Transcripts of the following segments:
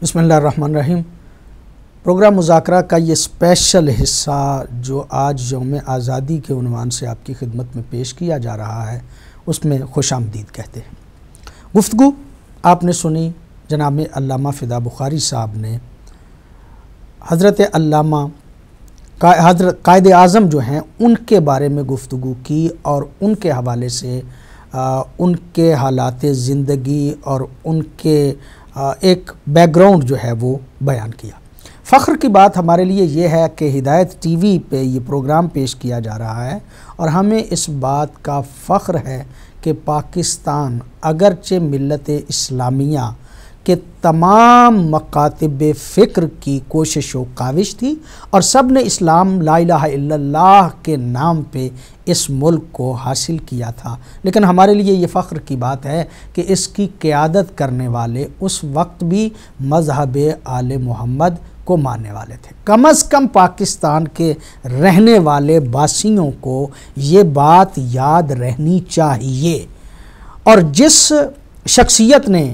بسم اللہ الرحمن الرحیم۔ پروگرام مذاکرہ کا یہ اسپیشل حصہ جو آج یوم آزادی کے عنوان سے آپ کی خدمت میں پیش کیا جا رہا ہے اس میں خوش آمدید کہتے ہیں۔ گفتگو آپ نے سنی، جناب علامہ فدا بخاری صاحب نے حضرت علامہ حضرت قائد اعظم جو ہیں ان کے بارے میں گفتگو کی اور ان کے حوالے سے ان کے حالات زندگی اور ان کے ایک بیک گراؤنڈ جو ہے وہ بیان کیا۔ فخر کی بات ہمارے لیے یہ ہے کہ ہدایت ٹی وی پہ یہ پروگرام پیش کیا جا رہا ہے اور ہمیں اس بات کا فخر ہے کہ پاکستان اگرچہ ملت اسلامیہ کہ تمام مکاتب فکر کی کوشش و کاوش تھی اور سب نے اسلام لا الہ الا اللہ کے نام پہ اس ملک کو حاصل کیا تھا، لیکن ہمارے لیے یہ فخر کی بات ہے کہ اس کی قیادت کرنے والے اس وقت بھی مذہب آل محمد کو ماننے والے تھے۔ کم از کم پاکستان کے رہنے والے باسیوں کو یہ بات یاد رہنی چاہیے، اور جس شخصیت نے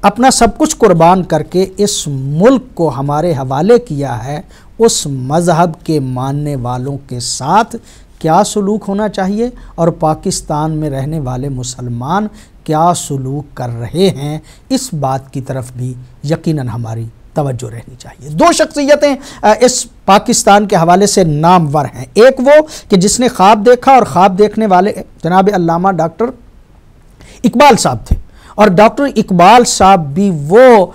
اپنا سب کچھ قربان کر کے اس ملک کو ہمارے حوالے کیا ہے اس مذہب کے ماننے والوں کے ساتھ کیا سلوک ہونا چاہیے اور پاکستان میں رہنے والے مسلمان کیا سلوک کر رہے ہیں، اس بات کی طرف بھی یقیناً ہماری توجہ رہنی چاہیے۔ دو شخصیتیں اس پاکستان کے حوالے سے نامور ہیں، ایک وہ کہ جس نے خواب دیکھا اور خواب دیکھنے والے جناب علامہ ڈاکٹر اقبال صاحب تھے، اور ڈاکٹر اقبال صاحب بھی وہ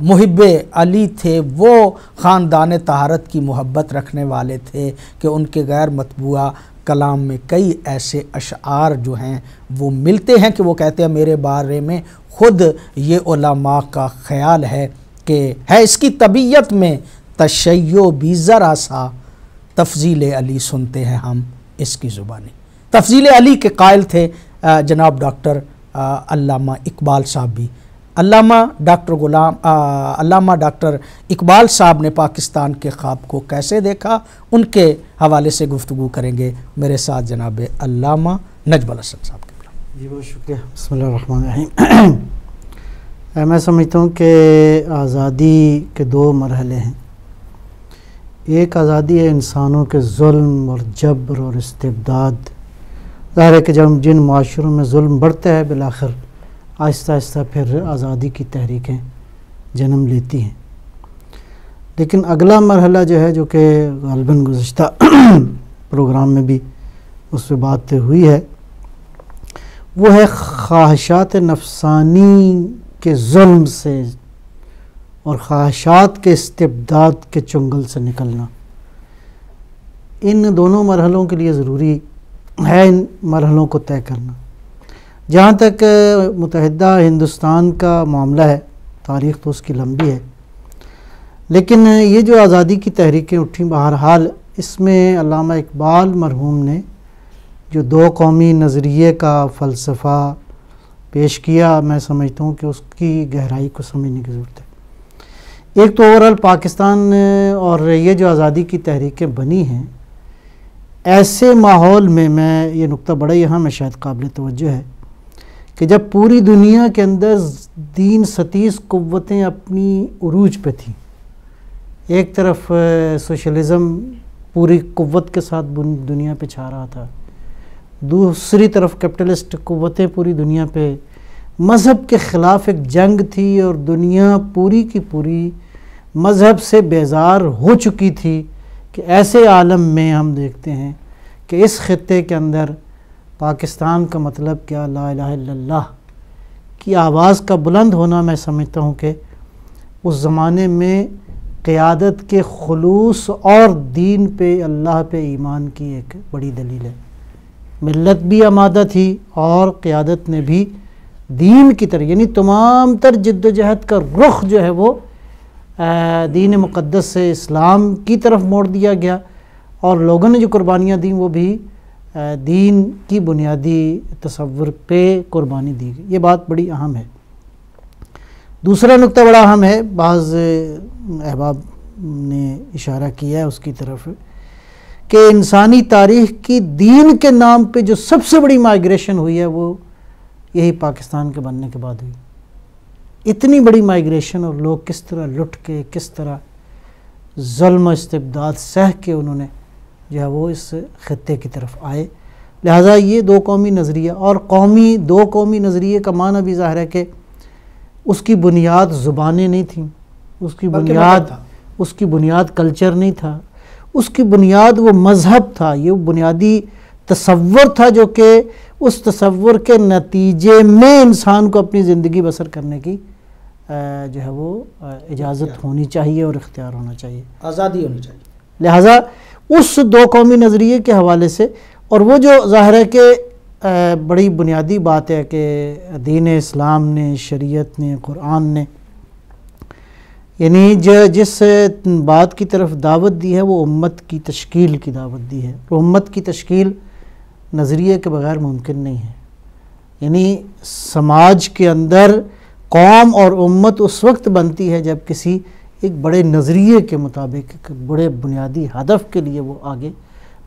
محب علی تھے، وہ خاندان طہارت کی محبت رکھنے والے تھے کہ ان کے غیر مطبوعہ کلام میں کئی ایسے اشعار جو ہیں وہ ملتے ہیں کہ وہ کہتے ہیں میرے بارے میں خود یہ علماء کا خیال ہے کہ ہے اس کی طبیعت میں تشیع بھی ذرا سا، تفضیل علی سنتے ہیں ہم اس کی زبانی۔ تفضیل علی کے قائل تھے جناب ڈاکٹر علامہ اقبال صاحب بھی۔ علامہ ڈاکٹر اقبال صاحب نے پاکستان کے خواب کو کیسے دیکھا، ان کے حوالے سے گفتگو کریں گے میرے ساتھ جناب علامہ نجم الحسن صاحب کے۔ جی بہت شکریہ۔ بسم اللہ الرحمن الرحیم۔ میں سمجھتا ہوں کہ آزادی کے دو مرحلے ہیں۔ ایک آزادی ہے انسانوں کے ظلم اور جبر اور استبداد۔ ظاہر ہے کہ جب جن معاشروں میں ظلم بڑھتا ہے بالآخر آہستہ آہستہ پھر آزادی کی تحریکیں جنم لیتی ہیں، لیکن اگلا مرحلہ جو ہے جو کہ غالباً گزشتہ پروگرام میں بھی اس پہ بات ہوئی ہے، وہ ہے خواہشات نفسانی کے ظلم سے اور خواہشات کے استبداد کے چنگل سے نکلنا۔ ان دونوں مرحلوں کے لیے ضروری ہے ان مرحلوں کو طے کرنا۔ جہاں تک متحدہ ہندوستان کا معاملہ ہے، تاریخ تو اس کی لمبی ہے، لیکن یہ جو آزادی کی تحریکیں اٹھیں بہرحال اس میں علامہ اقبال مرحوم نے جو دو قومی نظریے کا فلسفہ پیش کیا، میں سمجھتا ہوں کہ اس کی گہرائی کو سمجھنے کی ضرورت ہے۔ ایک تو اوورآل پاکستان اور یہ جو آزادی کی تحریکیں بنی ہیں، ایسے ماحول میں یہ نقطہ بڑا ہی اہم ہے، شاید قابل توجہ ہے کہ جب پوری دنیا کے اندر دین ستیز قوتیں اپنی عروج پہ تھیں، ایک طرف سوشلزم پوری قوت کے ساتھ دنیا پہ چھا رہا تھا، دوسری طرف کیپٹلسٹ قوتیں پوری دنیا پہ، مذہب کے خلاف ایک جنگ تھی اور دنیا پوری کی پوری مذہب سے بیزار ہو چکی تھی، کہ ایسے عالم میں ہم دیکھتے ہیں کہ اس خطے کے اندر پاکستان کا مطلب کیا، لا الہ الا اللہ کی آواز کا بلند ہونا، میں سمجھتا ہوں کہ اس زمانے میں قیادت کے خلوص اور دین پہ، اللہ پہ ایمان کی ایک بڑی دلیل ہے۔ ملت بھی آمادہ تھی اور قیادت نے بھی دین کی طرح، یعنی تمام تر جد و جہد کا رخ جو ہے وہ دین مقدس سے اسلام کی طرف موڑ دیا گیا، اور لوگوں نے جو قربانیاں دیں وہ بھی دین کی بنیادی تصور پہ قربانی دی گئی۔ یہ بات بڑی اہم ہے۔ دوسرا نقطہ بڑا اہم ہے، بعض احباب نے اشارہ کیا ہے اس کی طرف، کہ انسانی تاریخ کی دین کے نام پہ جو سب سے بڑی مائگریشن ہوئی ہے وہ یہی پاکستان کے بننے کے بعد ہوئی۔ اتنی بڑی مائیگریشن اور لوگ کس طرح لٹ کے، کس طرح ظلم و استبداد سہ کے انہوں نے جو ہے وہ اس خطے کی طرف آئے. لہٰذا یہ دو قومی نظریہ، اور دو قومی نظریے کا معنی بھی ظاہر ہے کہ اس کی بنیاد زبانیں نہیں تھیں، اس کی بنیاد کلچر نہیں تھا، اس کی بنیاد وہ مذہب تھا. یہ بنیادی تصور تھا جو کہ اس تصور کے نتیجے میں انسان کو اپنی زندگی بسر کرنے کی جو ہے وہ اجازت ہونی چاہیے اور اختیار ہونا چاہیے، آزادی ہونی چاہیے. لہٰذا اس دو قومی نظریے کے حوالے سے، اور وہ جو ظاہر ہے کہ بڑی بنیادی بات ہے کہ دین اسلام نے، شریعت نے، قرآن نے یعنی جس بات کی طرف دعوت دی ہے وہ امت کی تشکیل کی دعوت دی ہے. امت کی تشکیل نظریے کے بغیر ممکن نہیں ہے. یعنی سماج کے اندر قوم اور امت اس وقت بنتی ہے جب کسی ایک بڑے نظریے کے مطابق، ایک بڑے بنیادی ہدف کے لیے وہ آگے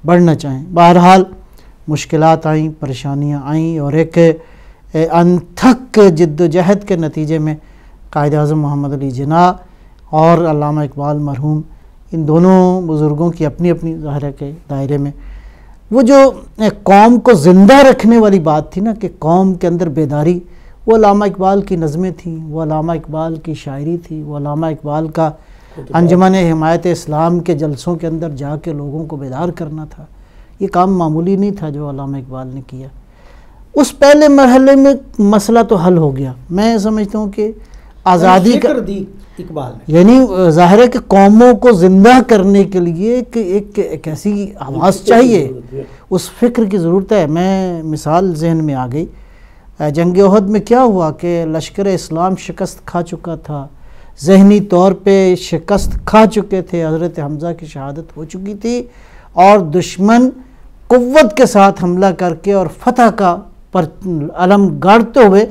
بڑھنا چاہیں. بہرحال مشکلات آئیں، پریشانیاں آئیں، اور ایک انتھک جد و جہد کے نتیجے میں قائد اعظم محمد علی جناح اور علامہ اقبال مرحوم، ان دونوں بزرگوں کی اپنی اپنی ظاہر کے دائرے میں وہ جو قوم کو زندہ رکھنے والی بات تھی نا، کہ قوم کے اندر بیداری، وہ علامہ اقبال کی نظمیں تھیں، وہ علامہ اقبال کی شاعری تھی، وہ علامہ اقبال کا انجمن حمایت اسلام کے جلسوں کے اندر جا کے لوگوں کو بیدار کرنا تھا. یہ کام معمولی نہیں تھا جو علامہ اقبال نے کیا. اس پہلے مرحلے میں مسئلہ تو حل ہو گیا. میں سمجھتا ہوں کہ آزادی کا اقبال نے یعنی ظاہر ہے کہ قوموں کو زندہ کرنے کے لیے ایک ایسی آواز چاہیے، اس فکر کی ضرورت ہے. میں مثال ذہن میں آ گئی، جنگ احد میں کیا ہوا کہ لشکر اسلام شکست کھا چکا تھا، ذہنی طور پہ شکست کھا چکے تھے، حضرت حمزہ کی شہادت ہو چکی تھی، اور دشمن قوت کے ساتھ حملہ کر کے اور فتح کا علم گاڑتے ہوئے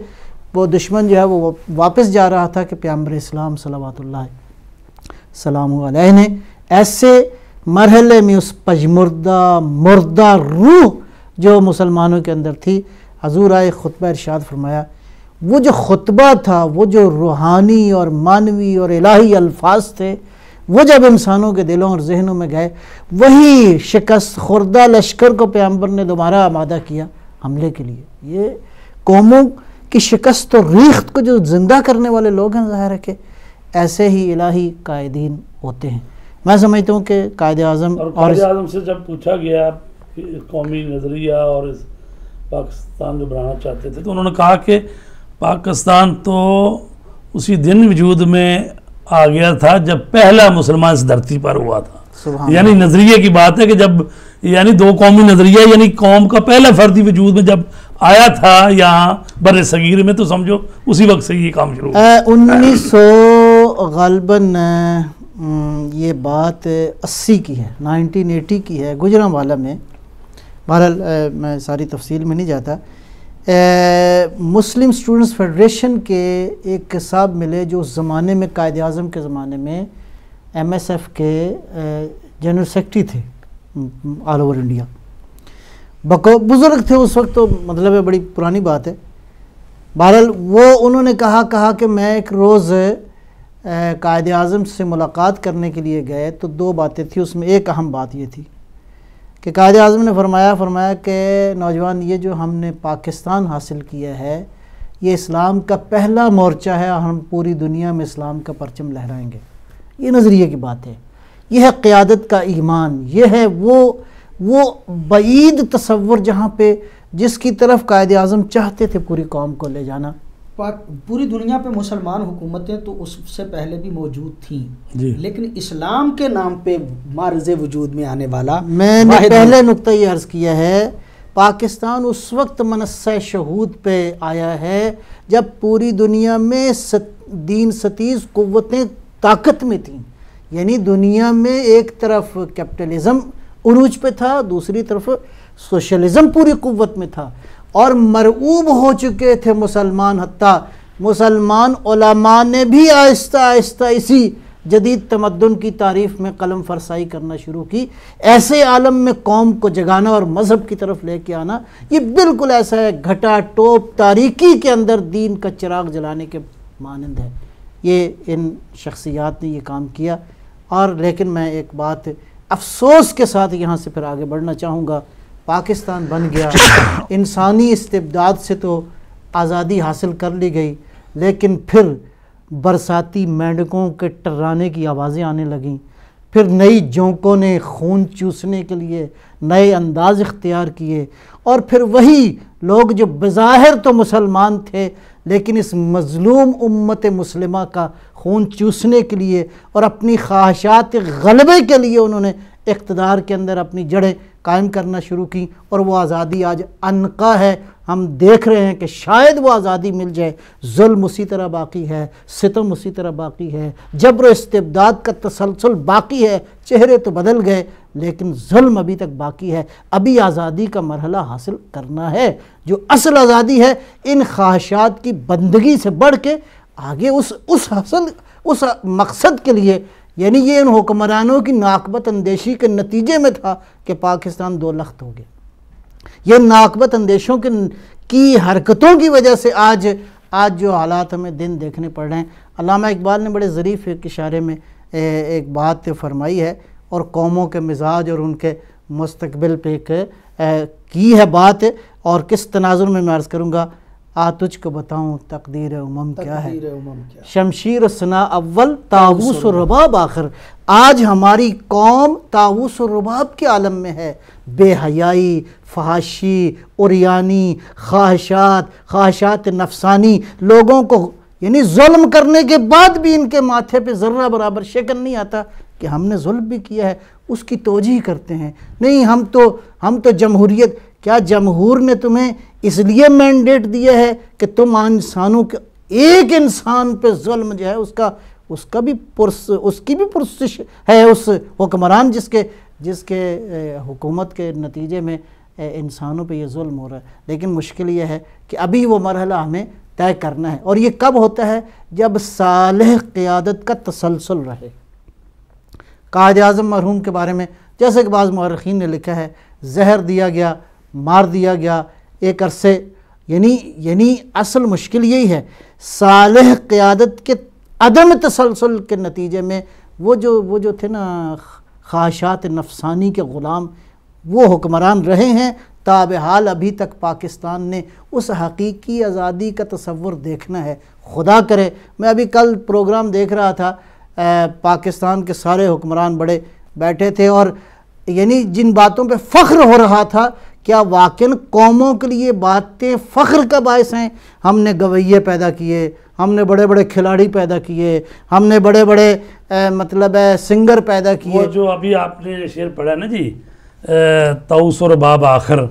وہ دشمن جو ہے وہ واپس جا رہا تھا کہ پیغمبر اسلام صلوات اللہ سلام علیہ نے ایسے مرحلے میں اس پژمردہ مردہ روح جو مسلمانوں کے اندر تھی، حضور آئے، خطبہ ارشاد فرمایا. وہ جو خطبہ تھا، وہ جو روحانی اور معنوی اور الہی الفاظ تھے، وہ جب انسانوں کے دلوں اور ذہنوں میں گئے، وہی شکست خوردہ لشکر کو پیغمبر نے دوبارہ آمادہ کیا حملے کے لیے. یہ قوموں کی شکست اور ریخت کو جو زندہ کرنے والے لوگ ہیں، ظاہر ہے کہ ایسے ہی الہی قائدین ہوتے ہیں. میں سمجھتا ہوں کہ قائد اعظم سے جب پوچھا گیا قومی نظریہ اور پاکستان جو بنانا چاہتے تھے، تو انہوں نے کہا کہ پاکستان تو اسی دن وجود میں آ گیا تھا جب پہلا مسلمان اس دھرتی پر ہوا تھا. یعنی نظریے کی بات ہے کہ جب یعنی دو قومی نظریہ، یعنی قوم کا پہلا فردی وجود میں جب آیا تھا یہاں بر صغیر میں، تو سمجھو اسی وقت سے یہ کام شروع ہوا. 1900 غالباً یہ بات 80 کی ہے، 1980 کی ہے، گجرانوالہ میں. بہرحال میں ساری تفصیل میں نہیں جاتا. مسلم اسٹوڈنٹس فیڈریشن کے ایک صاحب ملے جو اس زمانے میں قائد اعظم کے زمانے میں ایم ایس ایف کے جنرل سیکرٹری تھے آل اوور انڈیا. بزرگ تھے اس وقت، تو مطلب ہے بڑی پرانی بات ہے. بہرحال وہ انہوں نے کہا کہ میں ایک روز قائد اعظم سے ملاقات کرنے کے لیے گئے تو دو باتیں تھیں. اس میں ایک اہم بات یہ تھی کہ قائد اعظم نے فرمایا کہ نوجوان، یہ جو ہم نے پاکستان حاصل کیا ہے یہ اسلام کا پہلا مورچہ ہے، ہم پوری دنیا میں اسلام کا پرچم لہرائیں گے. یہ نظریے کی بات ہے، یہ ہے قیادت کا ایمان، یہ ہے وہ بعید تصور جہاں پہ جس کی طرف قائد اعظم چاہتے تھے پوری قوم کو لے جانا. پوری دنیا پہ مسلمان حکومتیں تو اس سے پہلے بھی موجود تھیں جی، لیکن اسلام کے نام پہ معرض وجود میں آنے والا، میں نے پہلے نقطہ یہ عرض کیا ہے، پاکستان اس وقت منصہ شہود پہ آیا ہے جب پوری دنیا میں دین ستیز قوتیں طاقت میں تھیں. یعنی دنیا میں ایک طرف کیپٹلزم عروج پہ تھا، دوسری طرف سوشلزم پوری قوت میں تھا، اور مرعوب ہو چکے تھے مسلمان. حتیٰ مسلمان علماء نے بھی آہستہ آہستہ اسی جدید تمدن کی تعریف میں قلم فرسائی کرنا شروع کی. ایسے عالم میں قوم کو جگانا اور مذہب کی طرف لے کے آنا، یہ بالکل ایسا ہے گھٹا ٹوپ تاریکی کے اندر دین کا چراغ جلانے کے مانند ہے. یہ ان شخصیات نے یہ کام کیا. اور لیکن میں ایک بات افسوس کے ساتھ یہاں سے پھر آگے بڑھنا چاہوں گا. پاکستان بن گیا, انسانی استبداد سے تو آزادی حاصل کر لی گئی, لیکن پھر برساتی مینڈکوں کے ٹرانے کی آوازیں آنے لگیں. پھر نئی جونکوں نے خون چوسنے کے لیے نئے انداز اختیار کیے, اور پھر وہی لوگ جو بظاہر تو مسلمان تھے لیکن اس مظلوم امت مسلمہ کا خون چوسنے کے لیے اور اپنی خواہشات غلبے کے لیے انہوں نے اقتدار کے اندر اپنی جڑیں قائم کرنا شروع کی. اور وہ آزادی آج عنقا ہے. ہم دیکھ رہے ہیں کہ شاید وہ آزادی مل جائے. ظلم اسی طرح باقی ہے, ستم اسی طرح باقی ہے, جبر و استبداد کا تسلسل باقی ہے. چہرے تو بدل گئے لیکن ظلم ابھی تک باقی ہے. ابھی آزادی کا مرحلہ حاصل کرنا ہے. جو اصل آزادی ہے ان خواہشات کی بندگی سے بڑھ کے آگے اس مقصد کے لیے, یعنی یہ ان حکمرانوں کی ناقبت اندیشی کے نتیجے میں تھا کہ پاکستان دو لخت ہو گیا. یہ ناقبت اندیشوں کی حرکتوں کی وجہ سے آج جو حالات ہمیں دن دیکھنے پڑ رہے ہیں. علامہ اقبال نے بڑے ظریف ایک اشارے میں ایک بات فرمائی ہے اور قوموں کے مزاج اور ان کے مستقبل پہ ایک کی ہے بات, اور کس تناظر میں عرض کروں گا. تجھ کو بتاؤں تقدیر امم کیا ہے, شمشیر و ثنا اول طاووس و رباب آخر. آج ہماری قوم طاووس و رباب کے عالم میں ہے. بے حیائی, فحاشی, عریانی, خواہشات نفسانی, لوگوں کو یعنی ظلم کرنے کے بعد بھی ان کے ماتھے پہ ذرہ برابر شکن نہیں آتا کہ ہم نے ظلم بھی کیا ہے. اس کی توجیہ کرتے ہیں, نہیں ہم تو جمہوریت. کیا جمہور نے تمہیں اس لیے مینڈیٹ دیا ہے کہ تم انسانوں کے ایک انسان پہ ظلم جو ہے اس کی بھی پرسش ہے اس حکمران جس کے حکومت کے نتیجے میں انسانوں پہ یہ ظلم ہو رہا ہے. لیکن مشکل یہ ہے کہ ابھی وہ مرحلہ ہمیں طے کرنا ہے, اور یہ کب ہوتا ہے؟ جب صالح قیادت کا تسلسل رہے. قائد اعظم مرحوم کے بارے میں جیسے کہ بعض مورخین نے لکھا ہے, زہر دیا گیا, مار دیا گیا ایک عرصے. یعنی اصل مشکل یہی ہے, صالح قیادت کے عدم تسلسل کے نتیجے میں وہ جو تھے نا خواہشات نفسانی کے غلام, وہ حکمران رہے ہیں. تابحال ابھی تک پاکستان نے اس حقیقی آزادی کا تصور دیکھنا ہے. خدا کرے, میں ابھی کل پروگرام دیکھ رہا تھا, پاکستان کے سارے حکمران بڑے بیٹھے تھے, اور یعنی جن باتوں پہ فخر ہو رہا تھا, کیا واقعاً قوموں کے لیے باتیں فخر کا باعث ہیں؟ ہم نے گویے پیدا کیے, ہم نے بڑے بڑے کھلاڑی پیدا کیے, ہم نے بڑے بڑے مطلب سنگر پیدا کیے. وہ جو ابھی آپ نے شعر پڑھا نا جی, طاووس و رباب آخر,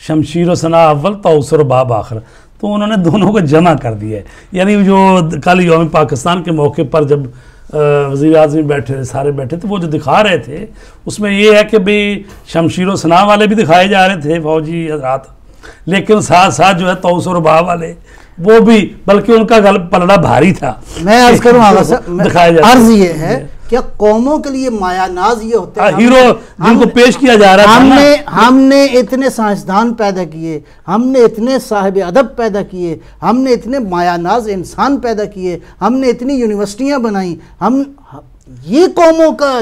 شمشیر و ثنا اول طاووس و رباب آخر, تو انہوں نے دونوں کو جمع کر دیا ہے. یعنی جو کل یوم پاکستان کے موقع پر جب وزیر اعظم بیٹھے تھے, سارے بیٹھے تھے, وہ جو دکھا رہے تھے اس میں یہ ہے کہ بھئی شمشیر و ثنا والے بھی دکھائے جا رہے تھے فوجی حضرات, لیکن ساتھ ساتھ جو ہے طاووس و رباب والے وہ بھی, بلکہ ان کا پلڑا بھاری تھا. میں عرض کروں عرض یہ ہے کہ قوموں کے لیے مایا ناز یہ ہوتا ہے, ہیرو جن کو پیش کیا جا رہا تھا. ہم نے اتنے سائنسدان پیدا کیے, ہم نے اتنے صاحب ادب پیدا کیے, ہم نے اتنے مایا ناز انسان پیدا کیے, ہم نے اتنی یونیورسٹیاں بنائیں. یہ قوموں کا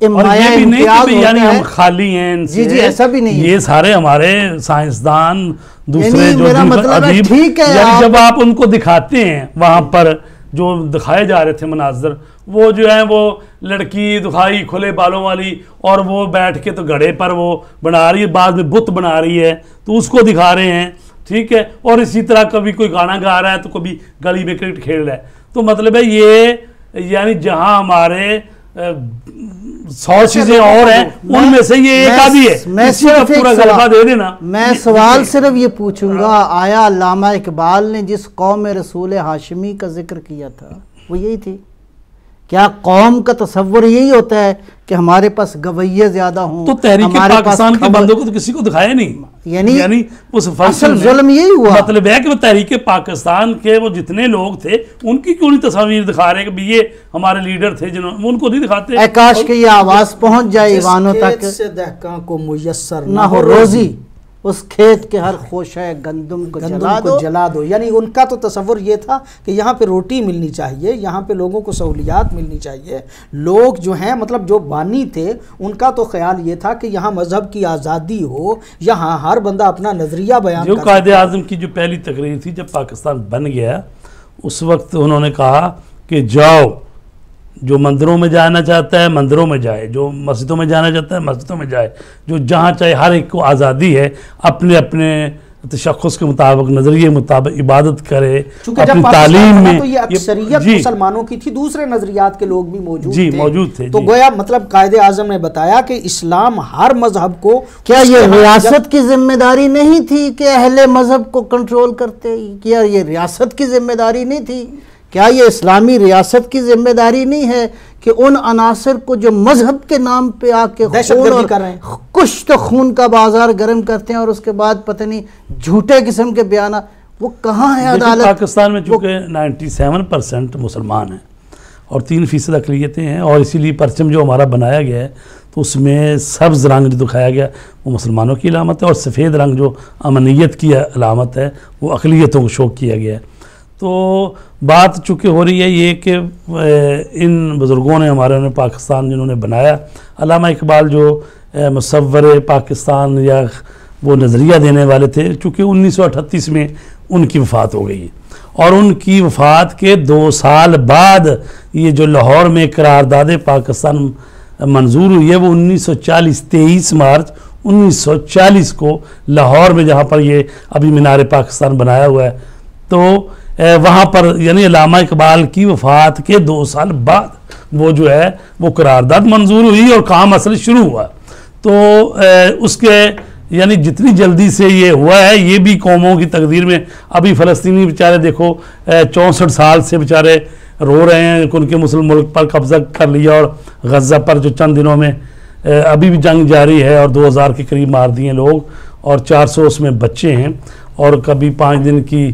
یعنی ہم خالی ہیں ان سے, ایسا بھی نہیں. یہ سارے ہمارے سائنسدان دوسرے جو ادیب, یعنی جب آپ ان کو دکھاتے ہیں وہاں پر جو دکھائے جا رہے تھے مناظر, وہ جو ہیں وہ لڑکی دکھائی کھلے بالوں والی, اور وہ بیٹھ کے تو گھڑے پر وہ بنا رہی ہے, بعد میں بت بنا رہی ہے تو اس کو دکھا رہے ہیں, ٹھیک ہے. اور اسی طرح کبھی کوئی گانا گا رہا ہے تو کبھی گلی میں کرکٹ کھیل رہا ہے. تو مطلب ہے یہ, یعنی جہاں ہمارے 100 چیزیں اور ہیں ان میں سے یہ ایک آدھی ہے. میں صرف پورا غلبہ دے دینا. میں سوال صرف یہ پوچھوں گا, آیا علامہ اقبال نے جس قوم رسول ہاشمی کا ذکر کیا تھا وہ یہی تھی؟ کیا قوم کا تصور یہی ہوتا ہے کہ ہمارے پاس گویے زیادہ ہوں؟ تو تحریک پاکستان کے بندوں کو تو کسی کو دکھایا نہیں, یعنی اس اصل ظلم یہی ہوا. مطلب ہے کہ وہ تحریک پاکستان کے وہ جتنے لوگ تھے ان کی کیوں نہیں تصاویر دکھا رہے کہ یہ ہمارے لیڈر تھے, جنہوں ان کو نہیں دکھاتے. اے کاش کہ یہ آواز پہنچ جائے ایوانوں تک, سے دہقاں کو میسر نہ ہو روزی. اس کھیت کے ہر خوشہ گندم کو جلا دو. یعنی ان کا تو تصور یہ تھا کہ یہاں پہ روٹی ملنی چاہیے, یہاں پہ لوگوں کو سہولیات ملنی چاہیے. لوگ جو ہیں مطلب جو بانی تھے ان کا تو خیال یہ تھا کہ یہاں مذہب کی آزادی ہو, یہاں ہر بندہ اپنا نظریہ بیان جو قائد اعظم کی جو پہلی تقریر تھی جب پاکستان بن گیا, اس وقت انہوں نے کہا کہ جاؤ, جو مندروں میں جانا چاہتا ہے مندروں میں جائے, جو مسجدوں میں جانا چاہتا ہے مسجدوں میں جائے, جو جہاں چاہے, ہر ایک کو آزادی ہے اپنے اپنے تشخص کے مطابق, نظریے مطابق عبادت کرے. اپنی تعلیم میں تو یہ اکثریت مسلمانوں کی تھی, دوسرے نظریات کے لوگ بھی موجود تھے. تو گویا مطلب قائد اعظم نے بتایا کہ اسلام ہر مذہب کو, کیا یہ ریاست کی ذمہ داری نہیں تھی کہ اہل مذہب کو کنٹرول کرتے؟ کیا یہ ریاست کی ذمہ داری نہیں تھی؟ کیا یہ اسلامی ریاست کی ذمہ داری نہیں ہے کہ ان عناصر کو جو مذہب کے نام پہ آ کے کچھ تو خون کا بازار گرم کرتے ہیں اور اس کے بعد پتہ نہیں جھوٹے قسم کے بیانات, وہ کہاں ہے عدالت؟ پاکستان میں چونکہ 97% مسلمان ہیں اور 3% اقلیتیں ہیں, اور اسی لیے پرچم جو ہمارا بنایا گیا ہے تو اس میں سبز رنگ جو دکھایا گیا وہ مسلمانوں کی علامت ہے, اور سفید رنگ جو امنیت کی علامت ہے وہ اقلیتوں کو شو کیا گیا ہے. تو بات چونکہ ہو رہی ہے یہ کہ ان بزرگوں نے ہمارے پاکستان جنہوں نے بنایا, علامہ اقبال جو مصور پاکستان یا وہ نظریہ دینے والے تھے, چونکہ 1938 میں ان کی وفات ہو گئی, اور ان کی وفات کے 2 سال بعد یہ جو لاہور میں قرارداد پاکستان منظور ہوئی ہے وہ 23 مارچ 1940 کو لاہور میں, جہاں پر یہ ابھی مینار پاکستان بنایا ہوا ہے, تو وہاں پر یعنی علامہ اقبال کی وفات کے 2 سال بعد وہ جو ہے وہ قرارداد منظور ہوئی اور کام اصل شروع ہوا. تو اس کے یعنی جتنی جلدی سے یہ ہوا ہے, یہ بھی قوموں کی تقدیر میں, ابھی فلسطینی بیچارے دیکھو 64 سال سے بیچارے رو رہے ہیں کہ ان کے مسلم ملک پر قبضہ کر لیا, اور غزہ پر جو چند دنوں میں ابھی بھی جنگ جاری ہے اور 2000 کے قریب مار دیے لوگ, اور 400 اس میں بچے ہیں, اور کبھی 5 دن کی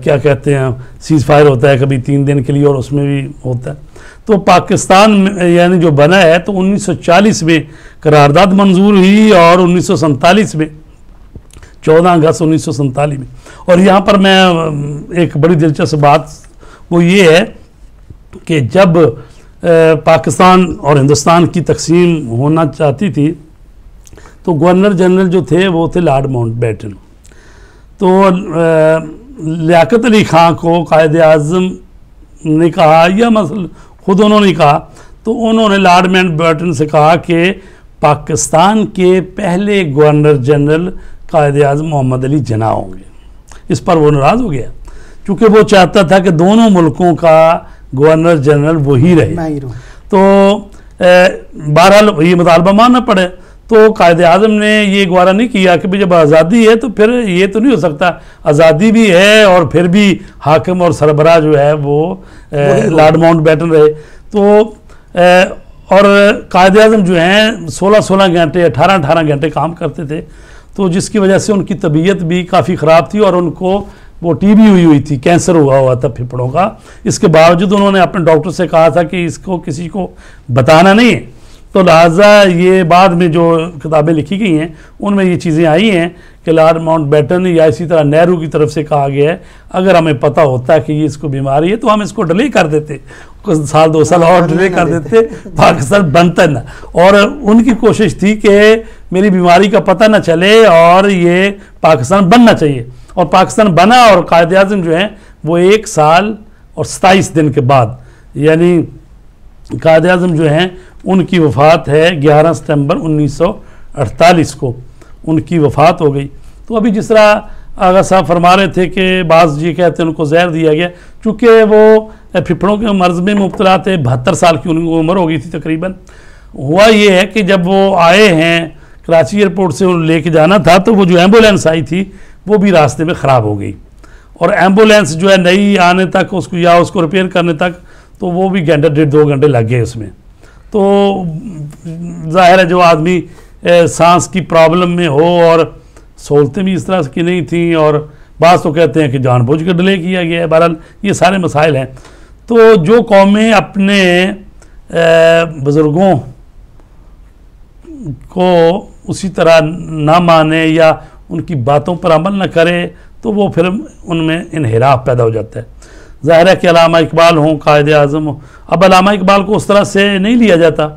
کیا کہتے ہیں سیز فائر ہوتا ہے, کبھی 3 دن کے لیے, اور اس میں بھی ہوتا ہے. تو پاکستان یعنی جو بنا ہے تو 1940 میں قرارداد منظور ہوئی, اور 1947 میں 14 اگست 1947 میں. اور یہاں پر میں ایک بڑی دلچسپ بات وہ یہ ہے کہ جب پاکستان اور ہندوستان کی تقسیم ہونا چاہتی تھی تو گورنر جنرل جو تھے وہ تھے لارڈ ماؤنٹ بیٹن. تو لیاقت علی خان کو قائد اعظم نے کہا, یا مثلا خود انہوں نے کہا, تو انہوں نے لارڈ ماؤنٹ بیٹن سے کہا کہ پاکستان کے پہلے گورنر جنرل قائد اعظم محمد علی جناح ہوں گے. اس پر وہ ناراض ہو گیا, چونکہ وہ چاہتا تھا کہ دونوں ملکوں کا گورنر جنرل وہی رہے. تو بہرحال یہ مطالبہ ماننا پڑے. تو قائد اعظم نے یہ گوارا نہیں کیا کہ جب آزادی ہے تو پھر یہ تو نہیں ہو سکتا, آزادی بھی ہے اور پھر بھی حاکم اور سربراہ جو ہے وہ لارڈ ماؤنٹ بیٹن رہے. تو اور قائد اعظم جو ہیں 16 گھنٹے 18 گھنٹے کام کرتے تھے, تو جس کی وجہ سے ان کی طبیعت بھی کافی خراب تھی, اور ان کو وہ ٹی بی ہوئی تھی, کینسر ہوا تھا پھپھڑوں کا. اس کے باوجود انہوں نے اپنے ڈاکٹر سے کہا تھا کہ اس کو کسی کو بتانا نہیں ہے. تو لہٰذا یہ بعد میں جو کتابیں لکھی گئی ہیں ان میں یہ چیزیں آئی ہیں کہ لارڈ ماؤنٹ بیٹن یا اسی طرح نہرو کی طرف سے کہا گیا ہے اگر ہمیں پتہ ہوتا ہے کہ یہ اس کو بیماری ہے تو ہم اس کو ڈیلے کر دیتے, سال 2 سال اور ڈیلے کر دیتے, پاکستان بنتا نہ. اور ان کی کوشش تھی کہ میری بیماری کا پتہ نہ چلے اور یہ پاکستان بننا چاہیے. اور پاکستان بنا, اور قائد اعظم جو ہیں وہ 1 سال اور 27 دن کے بعد, یعنی قائد اعظم جو ہیں ان کی وفات ہے 11 ستمبر 1948 کو ان کی وفات ہو گئی. تو ابھی جس طرح آغا صاحب فرما رہے تھے کہ بعض یہ کہتے ہیں ان کو زہر دیا گیا, چونکہ وہ پھپھڑوں کے مرض میں مبتلا تھے, 72 سال کی ان کی عمر ہو گئی تھی تقریباً. ہوا یہ ہے کہ جب وہ آئے ہیں کراچی ایئرپورٹ سے لے کے جانا تھا تو وہ جو ایمبولینس آئی تھی وہ بھی راستے میں خراب ہو گئی, اور ایمبولینس جو ہے نئی آنے تک اس کو یا اس کو ریپیئر کرنے تک تو وہ بھی گھنٹہ 1.5-2 گھنٹے لگ گئے اس میں. تو ظاہر ہے جو آدمی سانس کی پرابلم میں ہو, اور سہولتیں بھی اس طرح کی نہیں تھیں, اور بعض تو کہتے ہیں کہ جان بوجھ کے ڈیلے کیا گیا ہے. بہرحال یہ سارے مسائل ہیں. تو جو قومیں اپنے بزرگوں کو اسی طرح نہ مانے یا ان کی باتوں پر عمل نہ کرے تو وہ پھر ان میں انحراف پیدا ہو جاتا ہے. ظاہر ہے کہ علامہ اقبال ہوں، قائد اعظم ہوں، اب علامہ اقبال کو اس طرح سے نہیں لیا جاتا.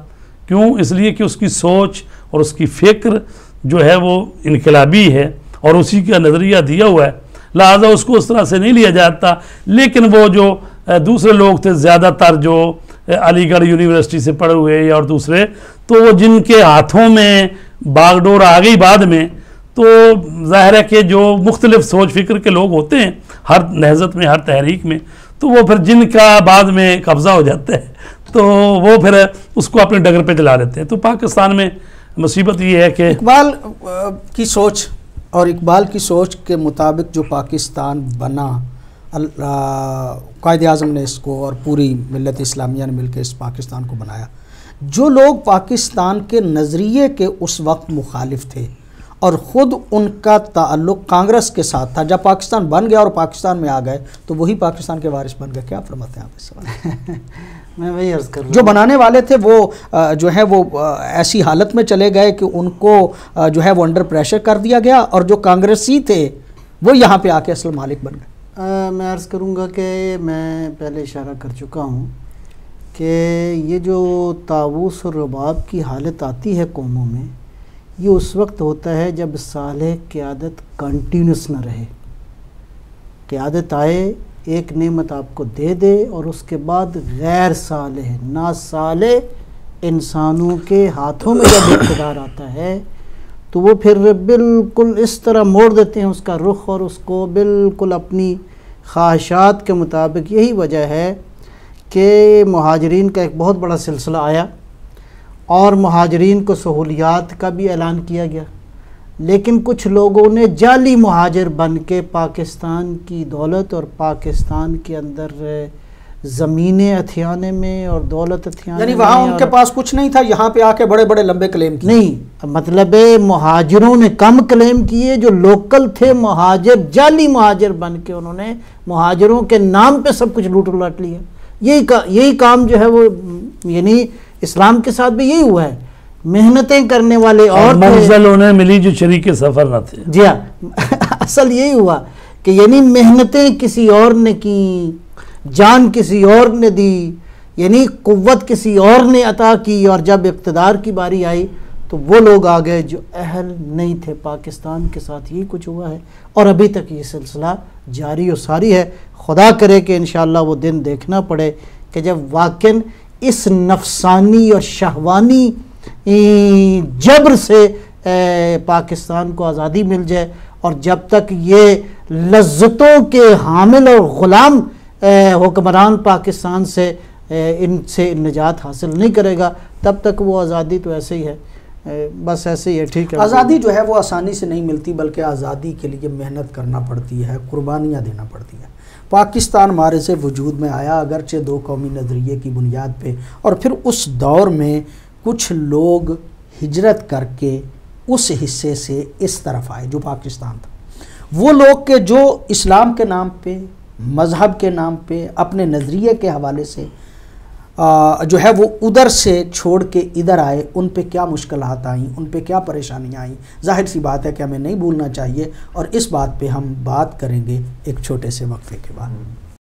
کیوں؟ اس لیے کہ اس کی سوچ اور اس کی فکر جو ہے وہ انقلابی ہے اور اسی کا نظریہ دیا ہوا ہے، لہٰذا اس کو اس طرح سے نہیں لیا جاتا. لیکن وہ جو دوسرے لوگ تھے زیادہ تر جو علی گڑھ یونیورسٹی سے پڑھے ہوئے یا اور دوسرے، تو وہ جن کے ہاتھوں میں باغ ڈور آ گئی بعد میں، تو ظاہر ہے کہ جو مختلف سوچ فکر کے لوگ ہوتے ہیں ہر نہضت میں، ہر تحریک میں، تو وہ پھر جن کا بعد میں قبضہ ہو جاتا ہے تو وہ پھر اس کو اپنے ڈگر پہ چلا لیتے ہیں. تو پاکستان میں مصیبت یہ ہے کہ اقبال کی سوچ اور اقبال کی سوچ کے مطابق جو پاکستان بنا، قائد اعظم نے اس کو اور پوری ملت اسلامیہ نے مل کے اس پاکستان کو بنایا. جو لوگ پاکستان کے نظریے کے اس وقت مخالف تھے اور خود ان کا تعلق کانگریس کے ساتھ تھا، جب پاکستان بن گیا اور پاکستان میں آ گئے تو وہی پاکستان کے وارث بن گئے. کیا فرماتے ہیں آپ اس سوال؟ میں وہی عرض کر رہا ہوں، جو بنانے والے تھے وہ جو ہے وہ ایسی حالت میں چلے گئے کہ ان کو جو ہے وہ انڈر پریشر کر دیا گیا، اور جو کانگریسی تھے وہ یہاں پہ آ کے اصل مالک بن گئے. میں عرض کروں گا کہ میں پہلے اشارہ کر چکا ہوں کہ یہ جو طاووس اور رباب کی حالت آتی ہے قوموں میں، یہ اس وقت ہوتا ہے جب صالح قیادت کنٹینیوس نہ رہے. قیادت آئے، ایک نعمت آپ کو دے دے، اور اس کے بعد غیر صالح، ناصالح انسانوں کے ہاتھوں میں جب اقتدار آتا ہے تو وہ پھر بالکل اس طرح موڑ دیتے ہیں اس کا رخ اور اس کو بالکل اپنی خواہشات کے مطابق. یہی وجہ ہے کہ مہاجرین کا ایک بہت بڑا سلسلہ آیا اور مہاجرین کو سہولیات کا بھی اعلان کیا گیا، لیکن کچھ لوگوں نے جعلی مہاجر بن کے پاکستان کی دولت اور پاکستان کے اندر زمینیں ہتھیانے میں اور دولت ہتھیانے یعنی میں، وہاں ان کے پاس کچھ نہیں تھا، یہاں پہ آ کے بڑے بڑے لمبے کلیم کیے. نہیں، مطلب مہاجروں نے کم کلیم کیے، جو لوکل تھے مہاجر جعلی مہاجر بن کے انہوں نے مہاجروں کے نام پہ سب کچھ لوٹ لٹ لیا. یہی کام جو ہے وہ یعنی اسلام کے ساتھ بھی یہی ہوا ہے. محنتیں کرنے والے اور منزل انہیں ملی جو شریک سفر نہ تھے. جی ہاں، اصل یہی ہوا کہ یعنی محنتیں کسی اور نے کی، جان کسی اور نے دی، یعنی قوت کسی اور نے عطا کی، اور جب اقتدار کی باری آئی تو وہ لوگ آ گئے جو اہل نہیں تھے. پاکستان کے ساتھ یہی کچھ ہوا ہے اور ابھی تک یہ سلسلہ جاری و ساری ہے. خدا کرے کہ انشاءاللہ وہ دن دیکھنا پڑے کہ جب واقعاً اس نفسانی اور شہوانی جبر سے پاکستان کو آزادی مل جائے، اور جب تک یہ لذتوں کے حامل اور غلام حکمران پاکستان سے ان سے نجات حاصل نہیں کرے گا تب تک وہ آزادی تو ایسے ہی ہے، بس ایسے ہی ہے. ٹھیک ہے، آزادی جو ہے وہ آسانی سے نہیں ملتی، بلکہ آزادی کے لیے محنت کرنا پڑتی ہے، قربانیاں دینا پڑتی ہیں. پاکستان معرض وجود میں آیا اگرچہ دو قومی نظریے کی بنیاد پہ، اور پھر اس دور میں کچھ لوگ ہجرت کر کے اس حصے سے اس طرف آئے جو پاکستان تھا. وہ لوگ کہ جو اسلام کے نام پہ، مذہب کے نام پہ، اپنے نظریے کے حوالے سے جو ہے وہ ادھر سے چھوڑ کے ادھر آئے، ان پہ کیا مشکلات آئیں، ان پہ کیا پریشانیاں آئیں. ظاہر سی بات ہے کہ ہمیں نہیں بھولنا چاہیے، اور اس بات پہ ہم بات کریں گے ایک چھوٹے سے وقفے کے بعد.